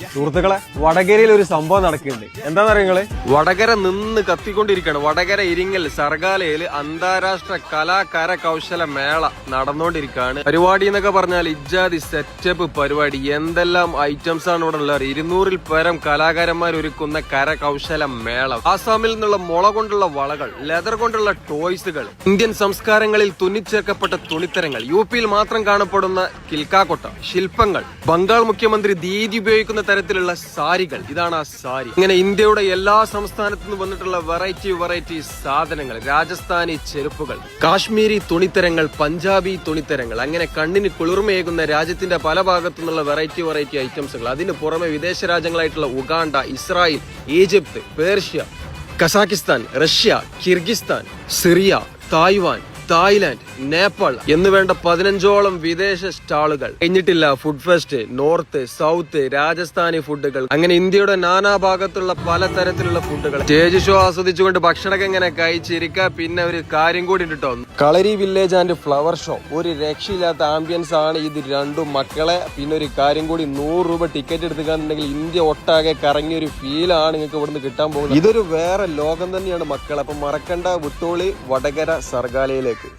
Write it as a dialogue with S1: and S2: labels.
S1: സുഹൃത്തുക്കളെ, വടകരയിൽ ഒരു സംഭവം നടക്കുന്നുണ്ട്. എന്താണെന്നറിയോ നിങ്ങള്?
S2: വടകര നിന്ന് കത്തിക്കൊണ്ടിരിക്കുകയാണ്. വടകര ഇരിങ്ങൽ സർഗാലയിൽ അന്താരാഷ്ട്ര കലാകാര കൗശല മേള നടന്നുകൊണ്ടിരിക്കുകയാണ്. പരിപാടി എന്നൊക്കെ പറഞ്ഞാൽ ഇജാതി സെറ്റപ്പ് പരിപാടി. എന്തെല്ലാം ഐറ്റംസ് ആണ് ഇവിടെ ഉള്ളത്. 200-ൽ പരം കലാകാരന്മാർ ഒരുക്കുന്ന കരകൗശല മേള. ആസാമിൽ നിന്നുള്ള മുള കൊണ്ടുള്ള വളകൾ, ലെതർ കൊണ്ടുള്ള ടോയ്സുകൾ, ഇന്ത്യൻ സംസ്കാരങ്ങളിൽ തുന്നിച്ചേർക്കപ്പെട്ട തുണിത്തരങ്ങൾ, യുപിയിൽ മാത്രം കാണപ്പെടുന്ന കിൽക്കാക്കൊട്ട, ശില്പങ്ങൾ, ബംഗാൾ മുഖ്യമന്ത്രി ദീദി ഉപയോഗിക്കുന്ന തരത്തിലുള്ള സാരികൾ. ഇതാണ് ആ സാരി. ഇങ്ങനെ ഇന്ത്യയുടെ എല്ലാ സംസ്ഥാനത്തു നിന്ന് വന്നിട്ടുള്ള വെറൈറ്റി സാധനങ്ങൾ, രാജസ്ഥാനി ചെരുപ്പുകൾ, കാശ്മീരി തുണിത്തരങ്ങൾ, പഞ്ചാബി തുണിത്തരങ്ങൾ, അങ്ങനെ കണ്ണിന് കുളിർമയേകുന്ന രാജ്യത്തിന്റെ പല ഭാഗത്തു നിന്നുള്ള വെറൈറ്റി ഐറ്റംസുകൾ. അതിന് പുറമെ വിദേശ രാജ്യങ്ങളായിട്ടുള്ള Uganda, Israel, Egypt, Persia, Kazakhstan, Russia, Kyrgyzstan, Syria, Taiwan, Thailand, Nepal എന്നുവേണ്ട 15ഓളം വിദേശ സ്റ്റാളുകൾ. കഴിഞ്ഞിട്ടില്ല food fest, north, south, Rajasthani ഫുഡുകൾ, അങ്ങനെ ഇന്ത്യയുടെ നാനാഭാഗത്തുള്ള പലതരത്തിലുള്ള ഫുഡുകൾ. സ്റ്റേജ് ഷോ ആസ്വദിച്ചുകൊണ്ട് ഭക്ഷണമൊക്കെ ഇങ്ങനെ കഴിച്ചിരിക്കുക. പിന്നെ ഒരു കാര്യം കൂടി കിട്ടോ, കളരി വില്ലേജ് ആൻഡ് ഫ്ലവർ ഷോ. ഒരു രക്ഷയില്ലാത്ത ആംബിയൻസ് ആണ് ഇത് രണ്ടും മക്കളെ. പിന്നെ ഒരു കാര്യം കൂടി, 100 രൂപ ടിക്കറ്റ് എടുത്തുകയാണെന്നുണ്ടെങ്കിൽ ഇന്ത്യ ഒട്ടാകെ കറങ്ങിയ ഒരു ഫീലാണ് നിങ്ങൾക്ക് ഇവിടുന്ന് കിട്ടാൻ പോകുന്നത്. ഇതൊരു വേറെ ലോകം തന്നെയാണ് മക്കളെ. അപ്പൊ മറക്കണ്ട, വിട്ടോളി വടകര സർഗാലയിലേക്ക്.